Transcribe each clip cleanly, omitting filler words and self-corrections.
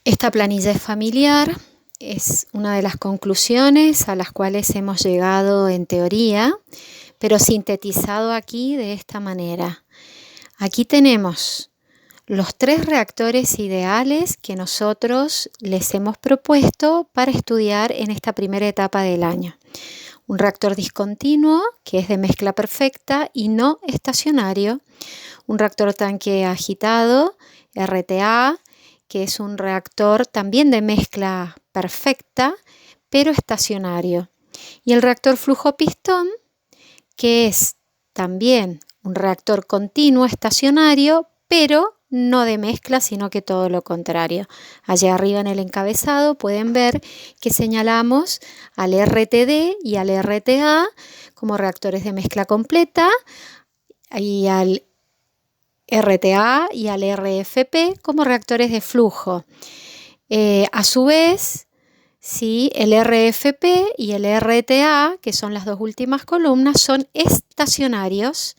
Esta planilla es familiar, es una de las conclusiones a las cuales hemos llegado en teoría, pero sintetizado aquí de esta manera. Aquí tenemos los 3 reactores ideales que nosotros les hemos propuesto para estudiar en esta primera etapa del año. Un reactor discontinuo, que es de mezcla perfecta y no estacionario. Un reactor tanque agitado, RTA, que es un reactor también de mezcla perfecta, pero estacionario. Y el reactor flujo pistón, que es también un reactor continuo estacionario, pero no de mezcla, sino que todo lo contrario. Allá arriba en el encabezado pueden ver que señalamos al RTD y al RTA como reactores de mezcla completa y al RTA y al RFP como reactores de flujo. A su vez, sí, el RFP y el RTA, que son las 2 últimas columnas, son estacionarios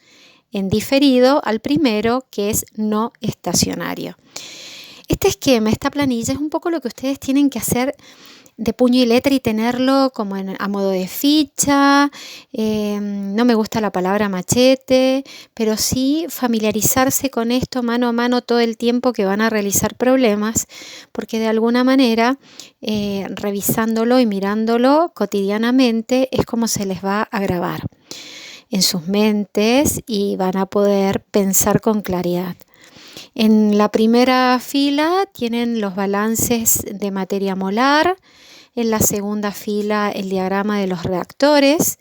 en diferido al primero, que es no estacionario. Este esquema, esta planilla, es un poco lo que ustedes tienen que hacer de puño y letra y tenerlo como a modo de ficha. No me gusta la palabra machete, pero sí familiarizarse con esto mano a mano todo el tiempo que van a realizar problemas, porque de alguna manera revisándolo y mirándolo cotidianamente es como se les va a grabar en sus mentes y van a poder pensar con claridad. En la primera fila tienen los balances de materia molar, en la segunda fila el diagrama de los reactores,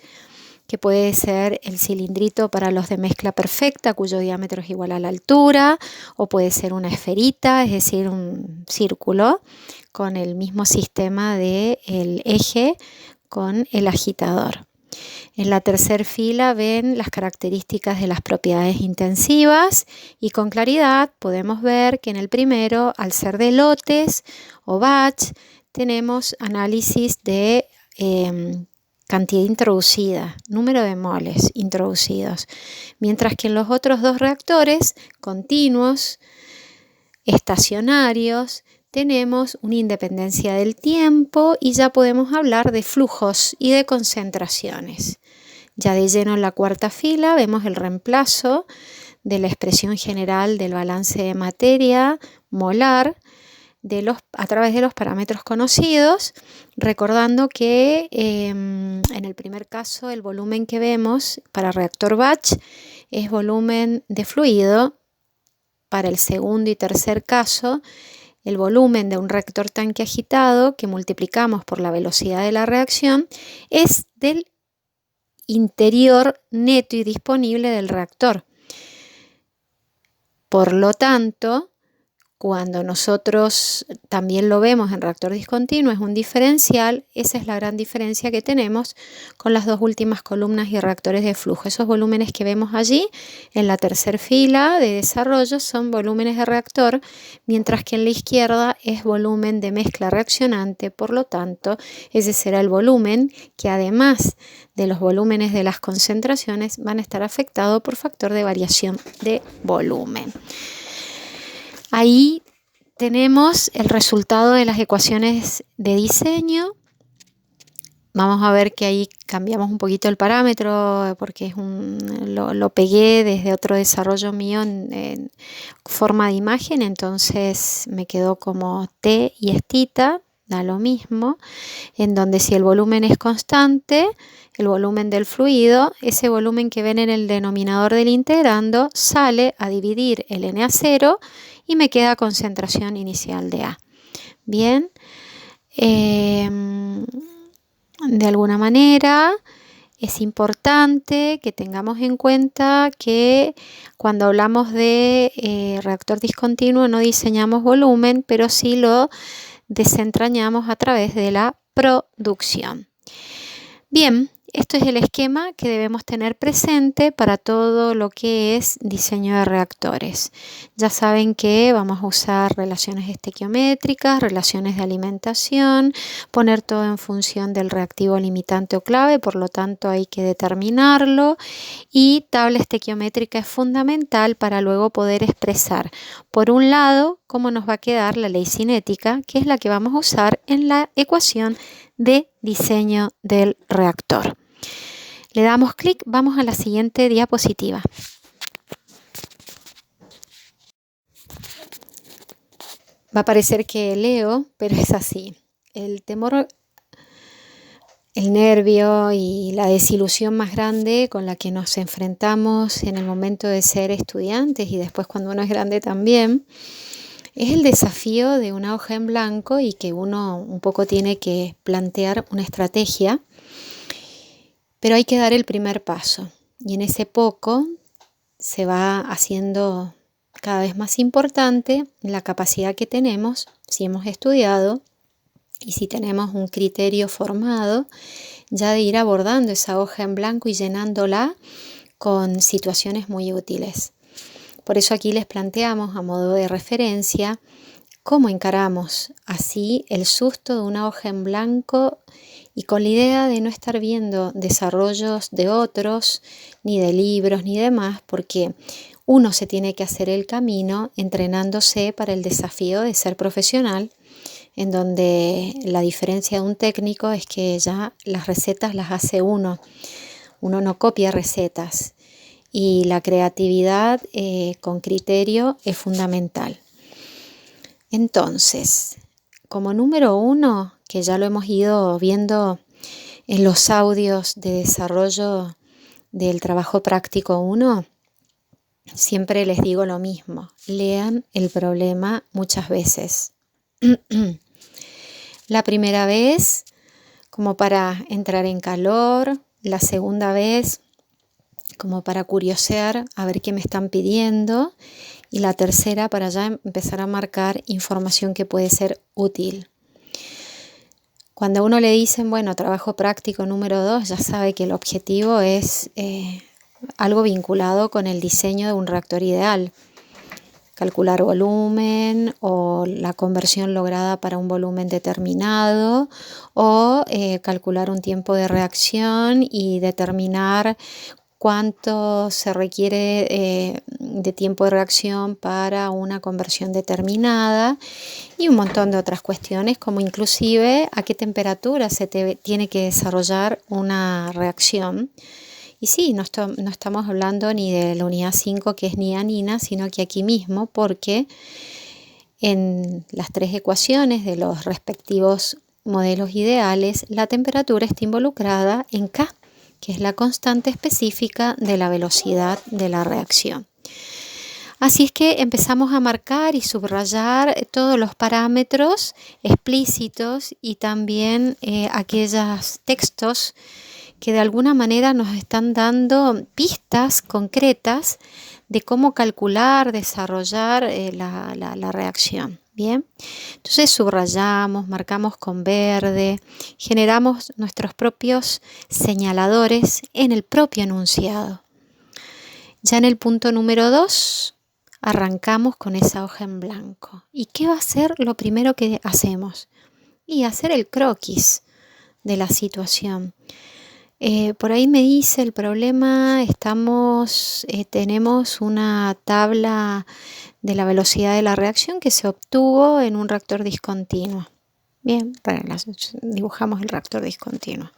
que puede ser el cilindrito para los de mezcla perfecta, cuyo diámetro es igual a la altura, o puede ser una esferita, es decir, un círculo, con el mismo sistema del eje con el agitador. En la tercera fila ven las características de las propiedades intensivas y con claridad podemos ver que en el primero, al ser de lotes o batch, tenemos análisis de cantidad introducida, número de moles introducidos, mientras que en los otros 2 reactores continuos, estacionarios, tenemos una independencia del tiempo y ya podemos hablar de flujos y de concentraciones. Ya de lleno en la cuarta fila vemos el reemplazo de la expresión general del balance de materia molar a través de los parámetros conocidos, recordando que en el primer caso el volumen que vemos para reactor batch es volumen de fluido. Para el segundo y tercer caso, el volumen de un reactor tanque agitado que multiplicamos por la velocidad de la reacción es del interior neto y disponible del reactor. Por lo tanto, cuando nosotros también lo vemos en reactor discontinuo, es un diferencial. Esa es la gran diferencia que tenemos con las 2 últimas columnas y reactores de flujo. Esos volúmenes que vemos allí en la tercera fila de desarrollo son volúmenes de reactor, mientras que en la izquierda es volumen de mezcla reaccionante. Por lo tanto, ese será el volumen que, además de los volúmenes de las concentraciones, van a estar afectados por factor de variación de volumen. Ahí tenemos el resultado de las ecuaciones de diseño. Vamos a ver que ahí cambiamos un poquito el parámetro porque lo pegué desde otro desarrollo mío en forma de imagen, entonces me quedó como T y estita, da lo mismo, en donde si el volumen es constante, el volumen del fluido, ese volumen que ven en el denominador del integrando sale a dividir el Na0 y me queda concentración inicial de A. Bien, de alguna manera es importante que tengamos en cuenta que cuando hablamos de reactor discontinuo no diseñamos volumen, pero sí lo desentrañamos a través de la producción. Bien, esto es el esquema que debemos tener presente para todo lo que es diseño de reactores. Ya saben que vamos a usar relaciones estequiométricas, relaciones de alimentación, poner todo en función del reactivo limitante o clave, por lo tanto hay que determinarlo, y tabla estequiométrica es fundamental para luego poder expresar, por un lado, cómo nos va a quedar la ley cinética, que es la que vamos a usar en la ecuación de diseño del reactor. Le damos clic, vamos a la siguiente diapositiva. Va a parecer que leo, pero es así. El temor, el nervio y la desilusión más grande con la que nos enfrentamos en el momento de ser estudiantes y después cuando uno es grande también, es el desafío de una hoja en blanco y que uno un poco tiene que plantear una estrategia, pero hay que dar el primer paso y en ese poco se va haciendo cada vez más importante la capacidad que tenemos, si hemos estudiado y si tenemos un criterio formado, ya de ir abordando esa hoja en blanco y llenándola con situaciones muy útiles. Por eso aquí les planteamos a modo de referencia cómo encaramos así el susto de una hoja en blanco y con la idea de no estar viendo desarrollos de otros, ni de libros, ni demás, porque uno se tiene que hacer el camino entrenándose para el desafío de ser profesional, en donde la diferencia de un técnico es que ya las recetas las hace uno no copia recetas y la creatividad con criterio es fundamental. Entonces, como número 1, que ya lo hemos ido viendo en los audios de desarrollo del trabajo práctico 1, siempre les digo lo mismo, lean el problema muchas veces. La primera vez como para entrar en calor, la segunda vez como para curiosear a ver qué me están pidiendo y la tercera para ya empezar a marcar información que puede ser útil. Cuando a uno le dicen, bueno, trabajo práctico número 2, ya sabe que el objetivo es algo vinculado con el diseño de un reactor ideal. Calcular volumen o la conversión lograda para un volumen determinado o calcular un tiempo de reacción y determinar cuánto se requiere de tiempo de reacción para una conversión determinada y un montón de otras cuestiones como inclusive a qué temperatura se tiene que desarrollar una reacción. Y sí, no estamos hablando ni de la unidad 5 que es nianina, sino que aquí mismo porque en las 3 ecuaciones de los respectivos modelos ideales la temperatura está involucrada en K, que es la constante específica de la velocidad de la reacción. Así es que empezamos a marcar y subrayar todos los parámetros explícitos y también aquellos textos que de alguna manera nos están dando pistas concretas de cómo calcular, desarrollar la reacción. Bien, entonces subrayamos, marcamos con verde, generamos nuestros propios señaladores en el propio enunciado. Ya en el punto número 2 arrancamos con esa hoja en blanco. ¿Y qué va a ser lo primero que hacemos? Y hacer el croquis de la situación. Por ahí me dice el problema, tenemos una tabla de la velocidad de la reacción que se obtuvo en un reactor discontinuo. Bien, dibujamos el reactor discontinuo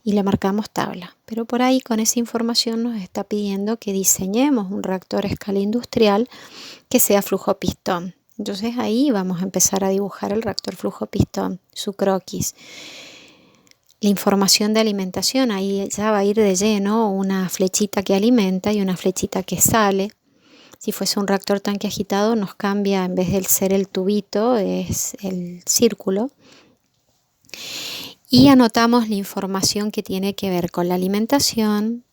y le marcamos tabla. Pero por ahí con esa información nos está pidiendo que diseñemos un reactor a escala industrial que sea flujo pistón. Entonces ahí vamos a empezar a dibujar el reactor flujo pistón, su croquis. La información de alimentación, ahí ya va a ir de lleno una flechita que alimenta y una flechita que sale. Si fuese un reactor tanque agitado nos cambia, en vez de ser el tubito, es el círculo. Y anotamos la información que tiene que ver con la alimentación,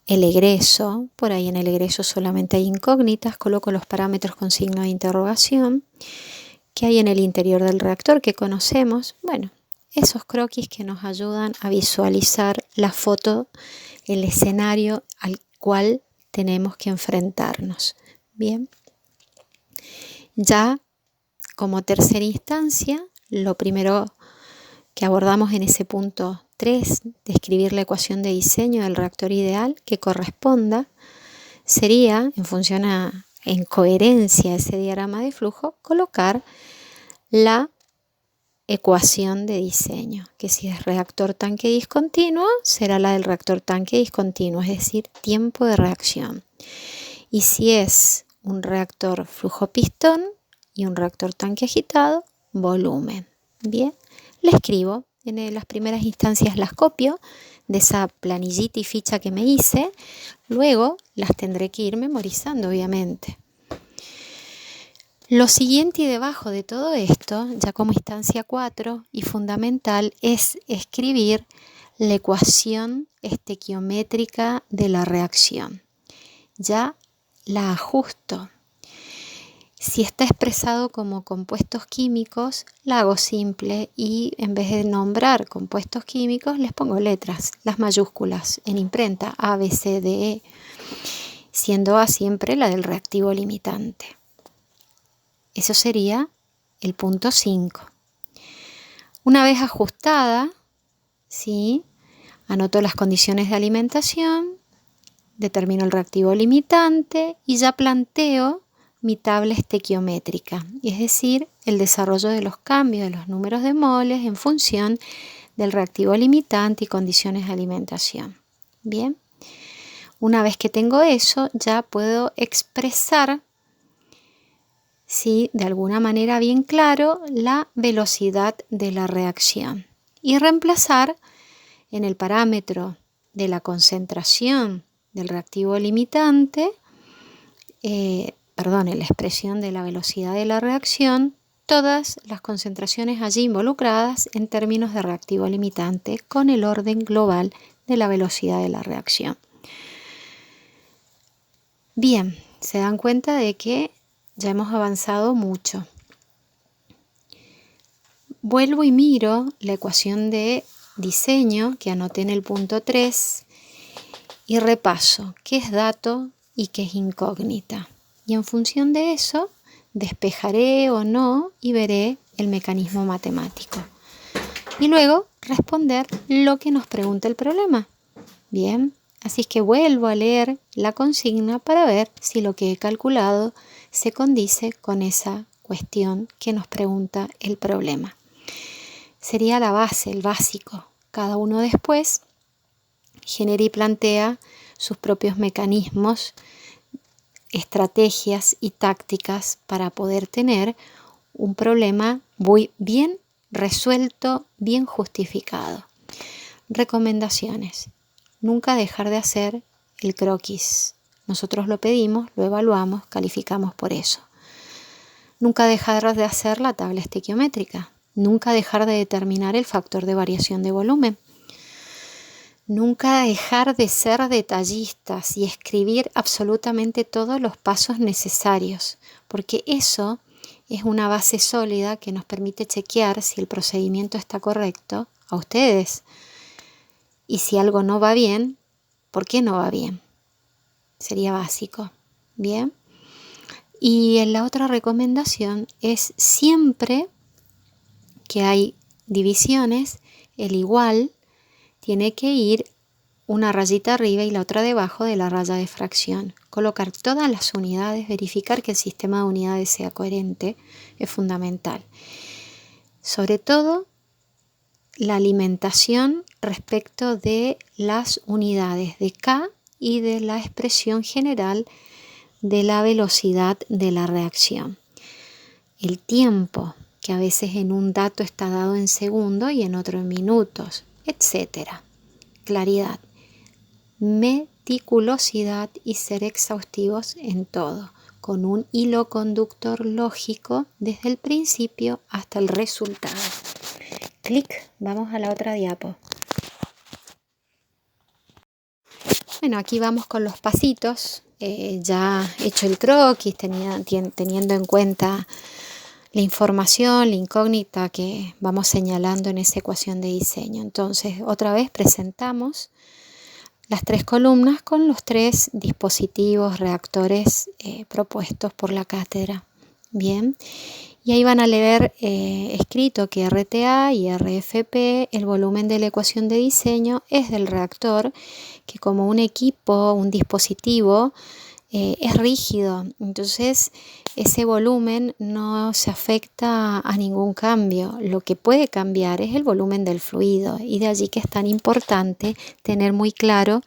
el egreso, por ahí en el egreso solamente hay incógnitas, coloco los parámetros con signo de interrogación, que hay en el interior del reactor que conocemos, bueno, esos croquis que nos ayudan a visualizar la foto, el escenario al cual tenemos que enfrentarnos. Bien, ya como tercera instancia, lo primero que abordamos en ese punto 3, describir la ecuación de diseño del reactor ideal que corresponda, sería, en función a en coherencia a ese diagrama de flujo, colocar la ecuación de diseño, que si es reactor tanque discontinuo, será la del reactor tanque discontinuo, es decir, tiempo de reacción. Y si es un reactor flujo pistón y un reactor tanque agitado, volumen. Bien, le escribo, en las primeras instancias las copio de esa planillita y ficha que me hice, luego las tendré que ir memorizando, obviamente. Lo siguiente y debajo de todo esto, ya como instancia 4 y fundamental, es escribir la ecuación estequiométrica de la reacción. Ya la ajusto. Si está expresado como compuestos químicos, la hago simple y en vez de nombrar compuestos químicos, les pongo letras, las mayúsculas en imprenta A, B, C, D, E, siendo A siempre la del reactivo limitante. Eso sería el punto 5. Una vez ajustada, ¿sí? Anoto las condiciones de alimentación, determino el reactivo limitante y ya planteo mi tabla estequiométrica, es decir, el desarrollo de los cambios de los números de moles en función del reactivo limitante y condiciones de alimentación. Bien, una vez que tengo eso, ya puedo expresar, ¿sí?, de alguna manera bien claro, la velocidad de la reacción y reemplazar en el parámetro de la concentración del reactivo limitante, en la expresión de la velocidad de la reacción, todas las concentraciones allí involucradas en términos de reactivo limitante con el orden global de la velocidad de la reacción. Bien, se dan cuenta de que ya hemos avanzado mucho. Vuelvo y miro la ecuación de diseño que anoté en el punto 3 y repaso qué es dato y qué es incógnita. Y en función de eso, despejaré o no y veré el mecanismo matemático. Y luego responder lo que nos pregunta el problema. Bien, así es que vuelvo a leer la consigna para ver si lo que he calculado se condice con esa cuestión que nos pregunta el problema. Sería la base, el básico. Cada uno después genera y plantea sus propios mecanismos, estrategias y tácticas para poder tener un problema muy bien resuelto, bien justificado. Recomendaciones. Nunca dejar de hacer el croquis. Nosotros lo pedimos, lo evaluamos, calificamos por eso. Nunca dejar de hacer la tabla estequiométrica. Nunca dejar de determinar el factor de variación de volumen. Nunca dejar de ser detallistas y escribir absolutamente todos los pasos necesarios, porque eso es una base sólida que nos permite chequear si el procedimiento está correcto a ustedes. Y si algo no va bien, ¿por qué no va bien? Sería básico. Bien. Y en la otra recomendación es siempre que hay divisiones, el igual tiene que ir una rayita arriba y la otra debajo de la raya de fracción. Colocar todas las unidades, verificar que el sistema de unidades sea coherente, es fundamental. Sobre todo, la alimentación respecto de las unidades de K y de la expresión general de la velocidad de la reacción. El tiempo, que a veces en un dato está dado en segundos y en otro en minutos, etc. Claridad, meticulosidad y ser exhaustivos en todo, con un hilo conductor lógico desde el principio hasta el resultado. Clic, vamos a la otra diapo. Bueno, aquí vamos con los pasitos. Ya he hecho el croquis teniendo en cuenta la información, la incógnita que vamos señalando en esa ecuación de diseño. Entonces, otra vez presentamos las 3 columnas con los 3 dispositivos, reactores propuestos por la cátedra. Bien, y ahí van a leer escrito que RTA y RFP, el volumen de la ecuación de diseño, es del reactor que como un equipo, un dispositivo, es rígido, entonces ese volumen no se afecta a ningún cambio. Lo que puede cambiar es el volumen del fluido, y de allí que es tan importante tener muy claro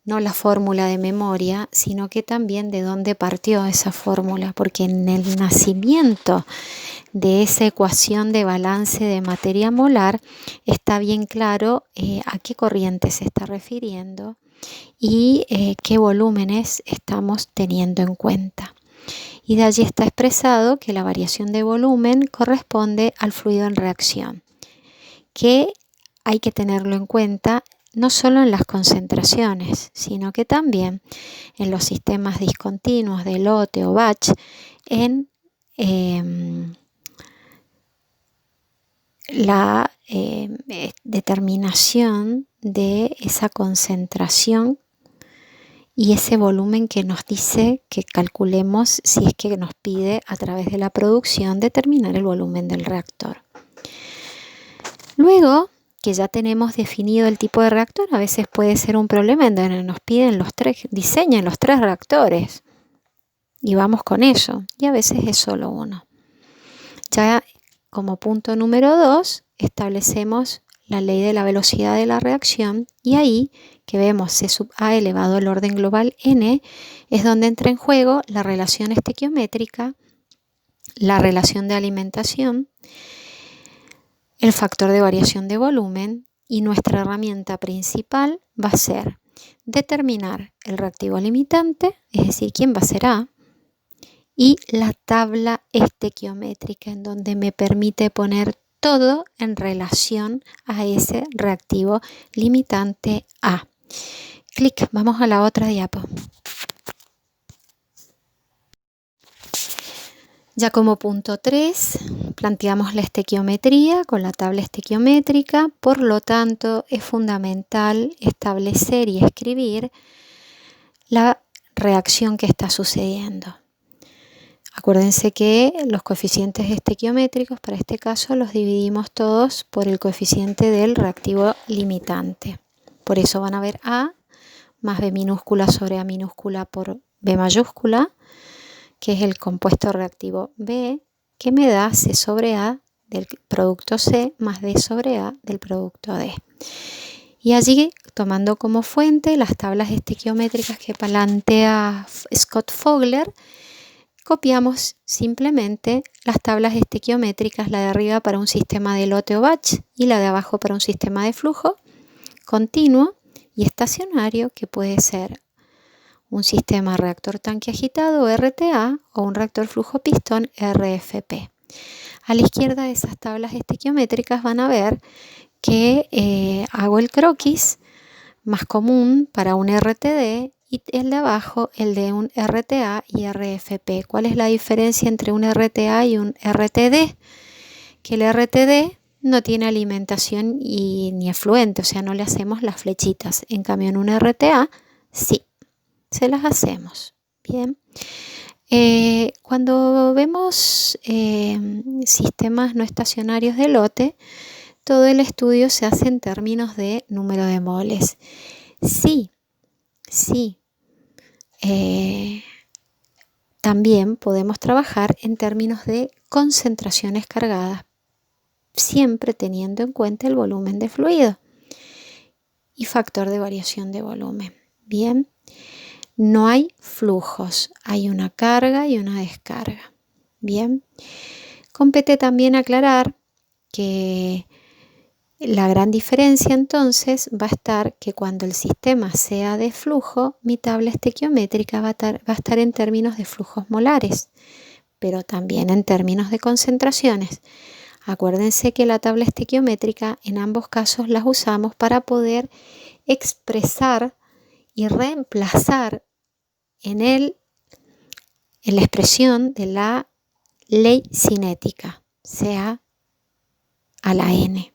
no la fórmula de memoria, sino que también de dónde partió esa fórmula, porque en el nacimiento de esa ecuación de balance de materia molar está bien claro a qué corriente se está refiriendo y qué volúmenes estamos teniendo en cuenta. Y de allí está expresado que la variación de volumen corresponde al fluido en reacción, que hay que tenerlo en cuenta no solo en las concentraciones, sino que también en los sistemas discontinuos de lote o batch, en la determinación de esa concentración y ese volumen que nos dice que calculemos si es que nos pide a través de la producción determinar el volumen del reactor. Luego que ya tenemos definido el tipo de reactor, a veces puede ser un problema en donde nos piden diseñen los 3 reactores y vamos con eso, y a veces es solo uno. Ya como punto número 2 establecemos la ley de la velocidad de la reacción, y ahí que vemos C sub A elevado al orden global n es donde entra en juego la relación estequiométrica, la relación de alimentación, el factor de variación de volumen, y nuestra herramienta principal va a ser determinar el reactivo limitante, es decir, quién va a ser A, y la tabla estequiométrica, en donde me permite poner todo en relación a ese reactivo limitante A. Clic, vamos a la otra diapo. Ya como punto 3, planteamos la estequiometría con la tabla estequiométrica, por lo tanto es fundamental establecer y escribir la reacción que está sucediendo. Acuérdense que los coeficientes estequiométricos para este caso los dividimos todos por el coeficiente del reactivo limitante. Por eso van a ver A más B minúscula sobre A minúscula por B mayúscula, que es el compuesto reactivo B, que me da C sobre A del producto C más D sobre A del producto D. Y allí, tomando como fuente las tablas estequiométricas que plantea Scott Fogler, copiamos simplemente las tablas estequiométricas, la de arriba para un sistema de lote o batch y la de abajo para un sistema de flujo continuo y estacionario, que puede ser un sistema reactor tanque agitado RTA o un reactor flujo pistón RFP. A la izquierda de esas tablas estequiométricas van a ver que hago el croquis más común para un RTD y el de abajo el de un RTA y RFP. ¿Cuál es la diferencia entre un RTA y un RTD? Que el RTD no tiene alimentación ni efluente, o sea, no le hacemos las flechitas. En cambio, en un RTA sí, se las hacemos. Bien. Cuando vemos sistemas no estacionarios de lote, todo el estudio se hace en términos de número de moles. Sí. También podemos trabajar en términos de concentraciones cargadas, siempre teniendo en cuenta el volumen de fluido y factor de variación de volumen. Bien, no hay flujos, hay una carga y una descarga. Bien, compete también aclarar que la gran diferencia entonces va a estar que cuando el sistema sea de flujo, mi tabla estequiométrica va a estar en términos de flujos molares, pero también en términos de concentraciones. Acuérdense que la tabla estequiométrica en ambos casos las usamos para poder expresar y reemplazar en la expresión de la ley cinética, sea a la n.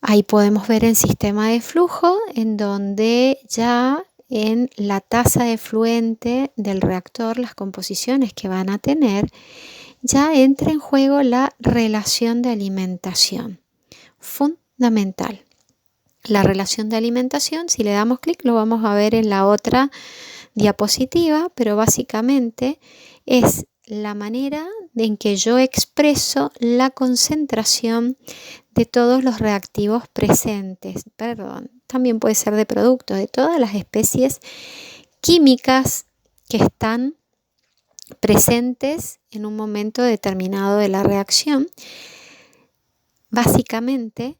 Ahí podemos ver el sistema de flujo, en donde ya en la tasa de efluente del reactor, las composiciones que van a tener, ya entra en juego la relación de alimentación. Fundamental. La relación de alimentación, si le damos clic, lo vamos a ver en la otra diapositiva, pero básicamente es la manera en que yo expreso la concentración de todos los reactivos presentes, también puede ser de productos, de todas las especies químicas que están presentes en un momento determinado de la reacción. Básicamente,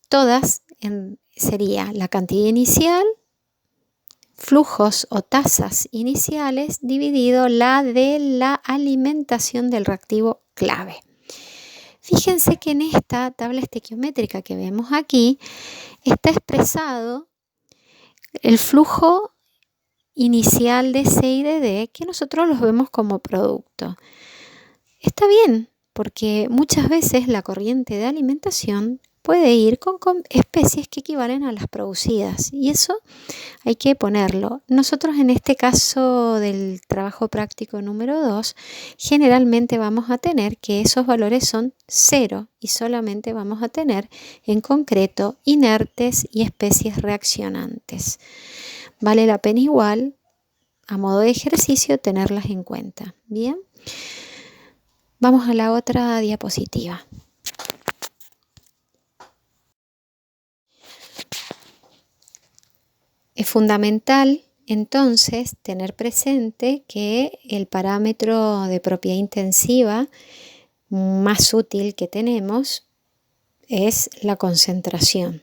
todas sería la cantidad inicial, flujos o tasas iniciales, dividido la de la alimentación del reactivo clave. Fíjense que en esta tabla estequiométrica que vemos aquí está expresado el flujo inicial de C y de D, que nosotros los vemos como producto. Está bien, porque muchas veces la corriente de alimentación puede ir con especies que equivalen a las producidas, y eso hay que ponerlo. Nosotros en este caso del trabajo práctico número 2, generalmente vamos a tener que esos valores son 0 y solamente vamos a tener en concreto inertes y especies reaccionantes. Vale la pena igual, a modo de ejercicio, tenerlas en cuenta. Bien, vamos a la otra diapositiva. Es fundamental entonces tener presente que el parámetro de propiedad intensiva más útil que tenemos es la concentración.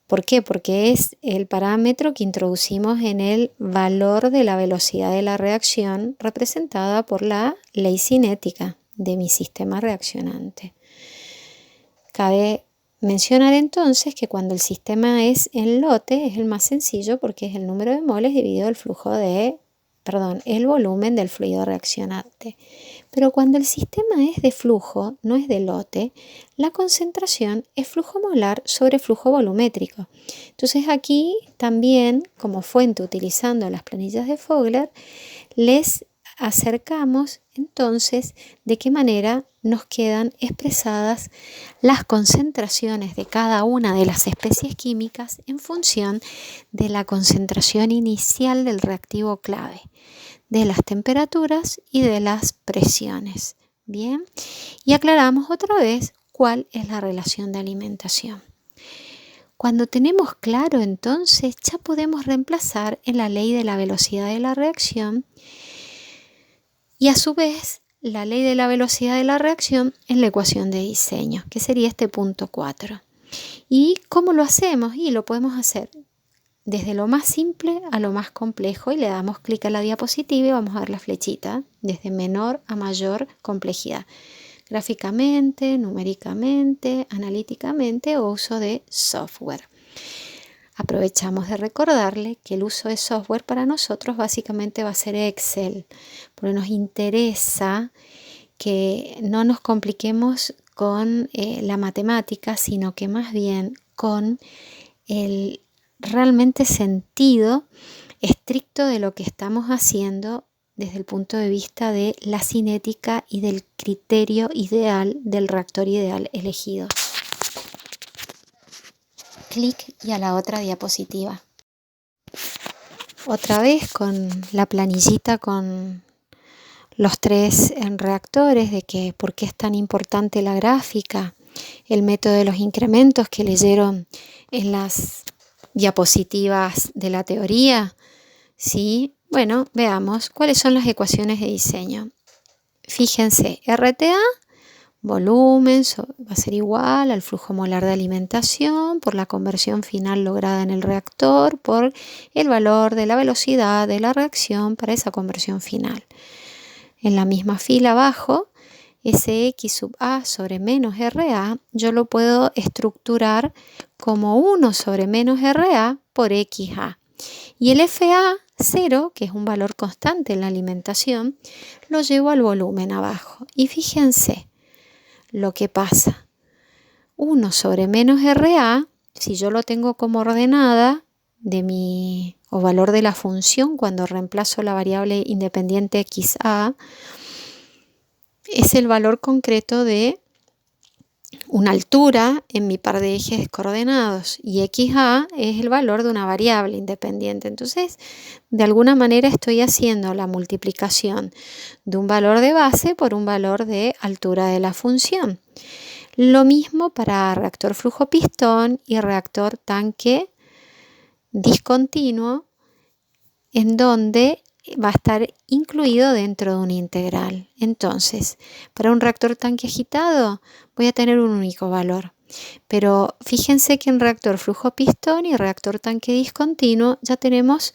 ¿Por qué? Porque es el parámetro que introducimos en el valor de la velocidad de la reacción representada por la ley cinética de mi sistema reaccionante. Cabe mencionar entonces que cuando el sistema es en lote es el más sencillo porque es el número de moles dividido el volumen del fluido reaccionante. Pero cuando el sistema es de flujo, no es de lote, la concentración es flujo molar sobre flujo volumétrico. Entonces aquí también, como fuente utilizando las planillas de Fogler, les acercamos entonces de qué manera nos quedan expresadas las concentraciones de cada una de las especies químicas en función de la concentración inicial del reactivo clave, de las temperaturas y de las presiones. Bien, y aclaramos otra vez cuál es la relación de alimentación. Cuando tenemos claro entonces, ya podemos reemplazar en la ley de la velocidad de la reacción y a su vez la ley de la velocidad de la reacción en la ecuación de diseño, que sería este punto 4. ¿Y cómo lo hacemos? Y lo podemos hacer desde lo más simple a lo más complejo, y le damos clic a la diapositiva y vamos a ver la flechita desde menor a mayor complejidad, gráficamente, numéricamente, analíticamente o uso de software. Aprovechamos de recordarle que el uso de software para nosotros básicamente va a ser Excel, porque nos interesa que no nos compliquemos con la matemática, sino que más bien con el realmente sentido estricto de lo que estamos haciendo desde el punto de vista de la cinética y del criterio ideal del reactor ideal elegido. Clic y a la otra diapositiva. Otra vez con la planillita con los 3 reactores, de que por qué es tan importante la gráfica, el método de los incrementos que leyeron en las diapositivas de la teoría. ¿Sí? Bueno, veamos cuáles son las ecuaciones de diseño. Fíjense, RTA, volumen, va a ser igual al flujo molar de alimentación por la conversión final lograda en el reactor por el valor de la velocidad de la reacción para esa conversión final. En la misma fila abajo, Sx sub A sobre menos RA, yo lo puedo estructurar como 1 sobre menos RA por XA. Y el FA 0, que es un valor constante en la alimentación, lo llevo al volumen abajo. Y fíjense lo que pasa. 1 sobre menos RA, si yo lo tengo como ordenada o valor de la función cuando reemplazo la variable independiente XA, es el valor concreto de una altura en mi par de ejes coordenados y XA es el valor de una variable independiente. Entonces, de alguna manera estoy haciendo la multiplicación de un valor de base por un valor de altura de la función. Lo mismo para reactor flujo pistón y reactor tanque discontinuo, en donde va a estar incluido dentro de un integral. Entonces, para un reactor tanque agitado voy a tener un único valor. Pero fíjense que en reactor flujo pistón y reactor tanque discontinuo ya tenemos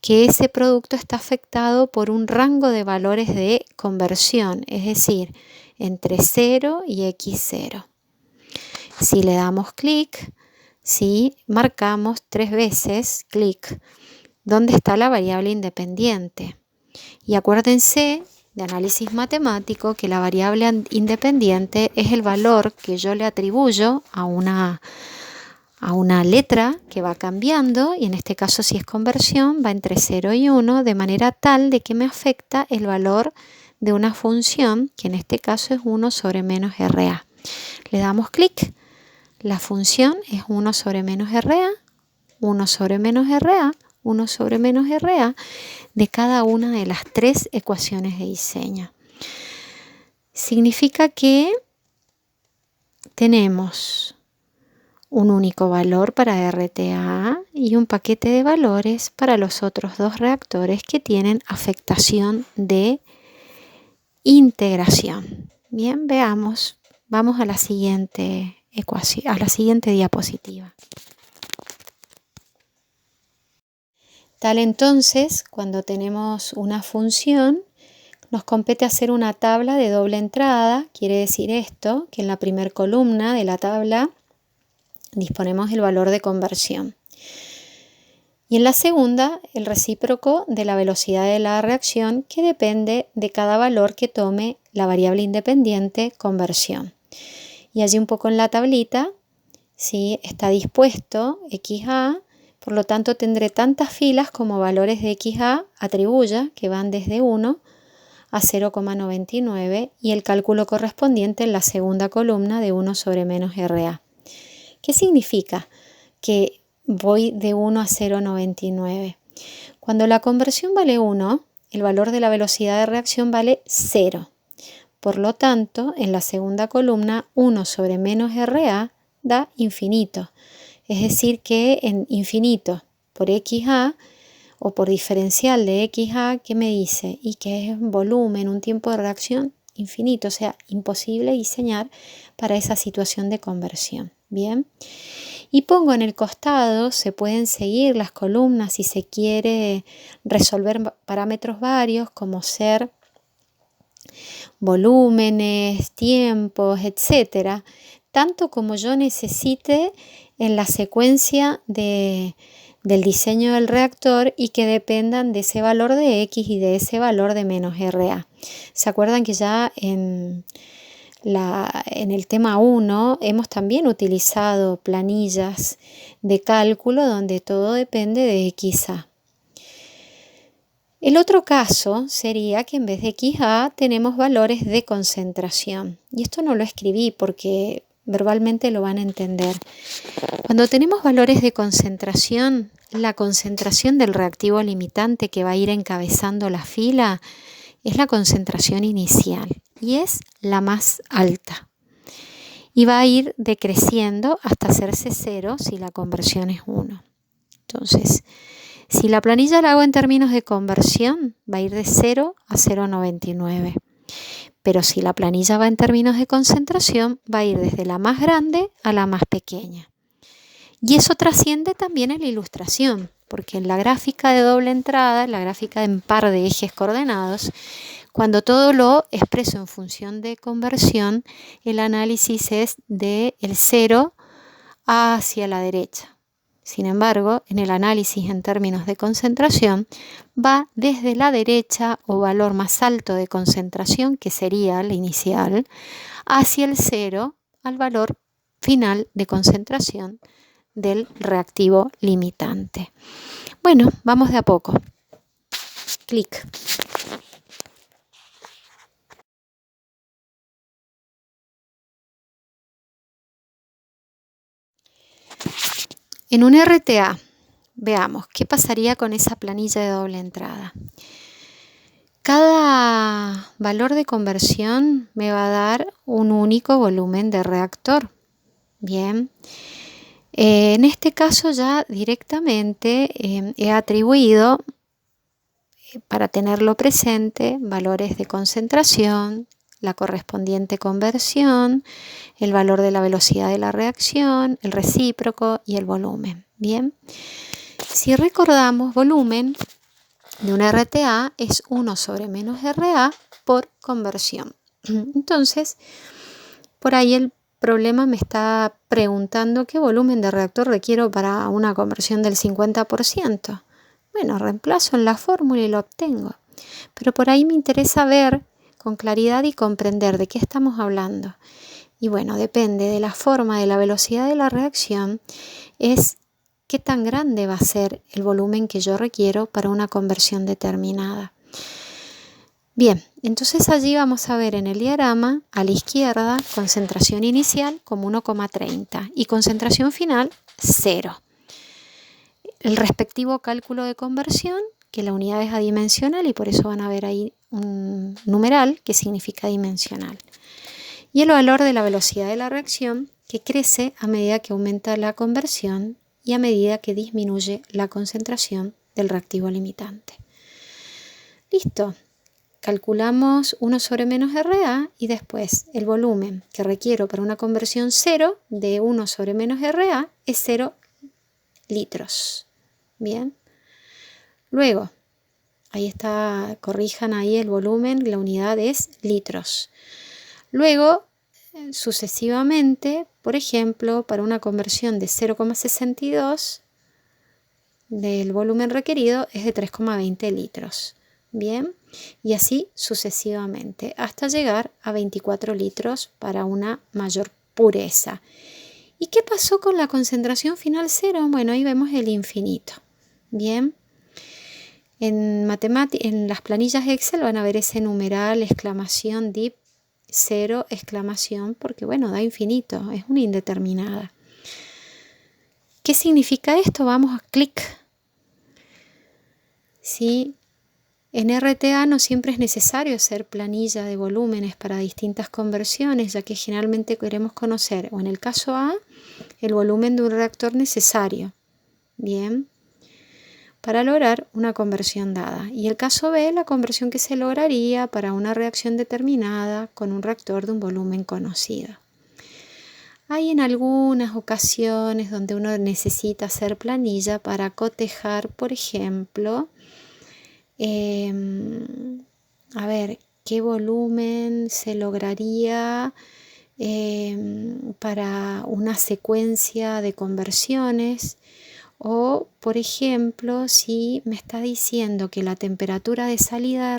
que ese producto está afectado por un rango de valores de conversión, es decir, entre 0 y x0. Si le damos clic, si marcamos 3 veces clic, ¿dónde está la variable independiente? Y acuérdense de análisis matemático que la variable independiente es el valor que yo le atribuyo a una letra que va cambiando, y en este caso si es conversión va entre 0 y 1, de manera tal de que me afecta el valor de una función que en este caso es 1 sobre menos RA. Le damos clic, la función es 1 sobre menos RA, 1 sobre menos RA, 1 sobre menos RA de cada una de las 3 ecuaciones de diseño. Significa que tenemos un único valor para RTA y un paquete de valores para los otros 2 reactores que tienen afectación de integración. Bien, veamos. Vamos a la siguiente ecuación, a la siguiente diapositiva. Tal entonces, cuando tenemos una función, nos compete hacer una tabla de doble entrada. Quiere decir esto, que en la primera columna de la tabla disponemos el valor de conversión. Y en la segunda, el recíproco de la velocidad de la reacción, que depende de cada valor que tome la variable independiente conversión. Y allí un poco en la tablita, ¿sí?, está dispuesto XA. Por lo tanto, tendré tantas filas como valores de XA atribuya, que van desde 1 a 0,99, y el cálculo correspondiente en la segunda columna de 1 sobre menos RA. ¿Qué significa que voy de 1 a 0,99? Cuando la conversión vale 1, el valor de la velocidad de reacción vale 0. Por lo tanto, en la segunda columna, 1 sobre menos RA da infinito. Es decir, que en infinito por XA o por diferencial de XA, ¿qué me dice? Y que es un volumen, un tiempo de reacción infinito, o sea, imposible diseñar para esa situación de conversión. Bien, y pongo en el costado, se pueden seguir las columnas si se quiere resolver parámetros varios como ser volúmenes, tiempos, etcétera, tanto como yo necesite en la secuencia del diseño del reactor y que dependan de ese valor de X y de ese valor de menos RA. ¿Se acuerdan que ya en el tema 1 hemos también utilizado planillas de cálculo donde todo depende de XA? El otro caso sería que en vez de XA tenemos valores de concentración. Y esto no lo escribí porque verbalmente lo van a entender. Cuando tenemos valores de concentración, la concentración del reactivo limitante que va a ir encabezando la fila es la concentración inicial y es la más alta. Y va a ir decreciendo hasta hacerse 0 si la conversión es 1. Entonces, si la planilla la hago en términos de conversión, va a ir de 0 a 0,99. Pero si la planilla va en términos de concentración, va a ir desde la más grande a la más pequeña. Y eso trasciende también en la ilustración, porque en la gráfica de doble entrada, la gráfica en par de ejes coordenados, cuando todo lo expreso en función de conversión, el análisis es del 0 hacia la derecha. Sin embargo, en el análisis en términos de concentración, va desde la derecha o valor más alto de concentración, que sería la inicial, hacia el 0 al valor final de concentración del reactivo limitante. Bueno, vamos de a poco. Clic. En un RTA, veamos, ¿qué pasaría con esa planilla de doble entrada? Cada valor de conversión me va a dar un único volumen de reactor. Bien. En este caso ya directamente he atribuido, para tenerlo presente, valores de concentración, la correspondiente conversión, el valor de la velocidad de la reacción, el recíproco y el volumen. Bien. Si recordamos, volumen de un RTA es 1 sobre menos RA por conversión. Entonces, por ahí el problema me está preguntando qué volumen de reactor requiero para una conversión del 50%. Bueno, reemplazo en la fórmula y lo obtengo. Pero por ahí me interesa ver con claridad y comprender de qué estamos hablando. Y bueno, depende de la forma, de la velocidad de la reacción, es qué tan grande va a ser el volumen que yo requiero para una conversión determinada. Bien, entonces allí vamos a ver en el diagrama, a la izquierda, concentración inicial como 1,30 y concentración final 0. El respectivo cálculo de conversión, que la unidad es adimensional y por eso van a ver ahí un numeral que significa dimensional. Y el valor de la velocidad de la reacción, que crece a medida que aumenta la conversión y a medida que disminuye la concentración del reactivo limitante. Listo. Calculamos 1 sobre menos RA y después el volumen que requiero para una conversión 0 de 1 sobre menos RA es 0 litros. Bien. Luego, ahí está, corrijan ahí el volumen, la unidad es litros. Luego, sucesivamente, por ejemplo, para una conversión de 0,62 del volumen requerido es de 3,20 litros. Bien, y así sucesivamente hasta llegar a 24 litros para una mayor pureza. ¿Y qué pasó con la concentración final 0? Bueno, ahí vemos el infinito. Bien, en las planillas Excel van a ver ese numeral, exclamación, div, 0, exclamación, porque bueno, da infinito, es una indeterminada. ¿Qué significa esto? Vamos a clic. ¿Sí? En RTA no siempre es necesario hacer planilla de volúmenes para distintas conversiones, ya que generalmente queremos conocer, o en el caso A, el volumen de un reactor necesario, bien, para lograr una conversión dada. Y el caso B, la conversión que se lograría para una reacción determinada con un reactor de un volumen conocido. Hay en algunas ocasiones donde uno necesita hacer planilla para cotejar, por ejemplo, a ver, ¿qué volumen se lograría para una secuencia de conversiones? O, por ejemplo, si me está diciendo que la temperatura de salida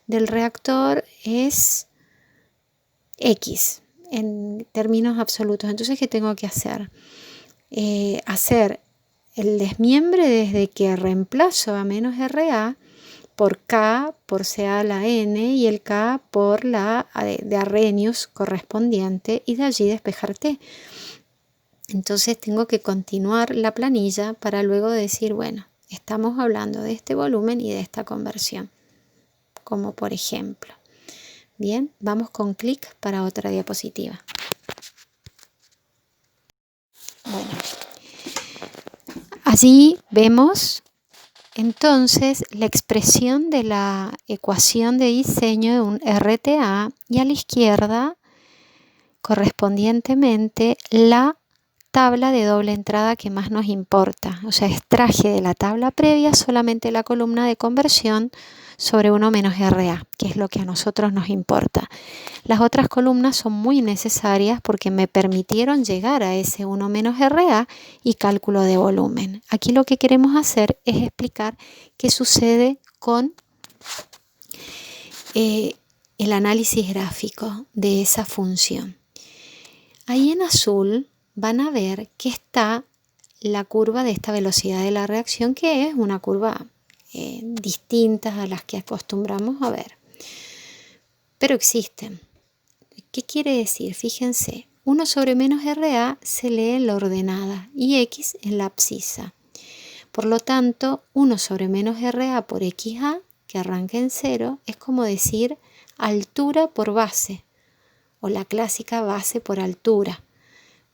del reactor es X en términos absolutos. Entonces, ¿qué tengo que hacer? Hacer el desmiembre desde que reemplazo a menos RA por K por CA a la N y el K por la de Arrhenius correspondiente y de allí despejar T. Entonces tengo que continuar la planilla para luego decir, bueno, estamos hablando de este volumen y de esta conversión, como por ejemplo. Bien, vamos con clic para otra diapositiva. Bueno, allí vemos entonces la expresión de la ecuación de diseño de un RTA y a la izquierda correspondientemente la tabla de doble entrada que más nos importa. O sea, extraje de la tabla previa solamente la columna de conversión sobre 1 menos RA, que es lo que a nosotros nos importa. Las otras columnas son muy necesarias porque me permitieron llegar a ese 1 menos RA y cálculo de volumen. Aquí lo que queremos hacer es explicar qué sucede con el análisis gráfico de esa función. Ahí en azul van a ver que está la curva de esta velocidad de la reacción, que es una curva distinta a las que acostumbramos a ver. Pero existen. ¿Qué quiere decir? Fíjense, 1 sobre menos RA se lee en la ordenada y X en la abscisa. Por lo tanto, 1 sobre menos RA por XA, que arranca en 0, es como decir altura por base, o la clásica base por altura.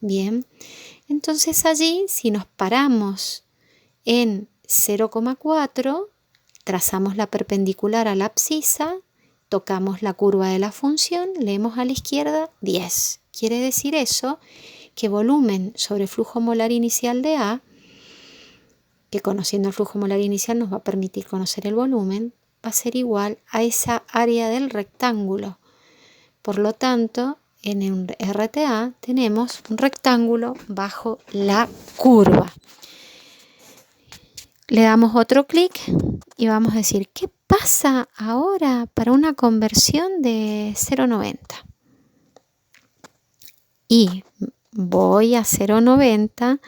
Bien, entonces allí, si nos paramos en 0,4, trazamos la perpendicular a la abscisa, tocamos la curva de la función, leemos a la izquierda 10. Quiere decir eso que volumen sobre flujo molar inicial de A, que conociendo el flujo molar inicial nos va a permitir conocer el volumen, va a ser igual a esa área del rectángulo. Por lo tanto, en un RTA tenemos un rectángulo bajo la curva. Le damos otro clic y vamos a decir, ¿qué pasa ahora para una conversión de 0,90? Y voy a 0,90,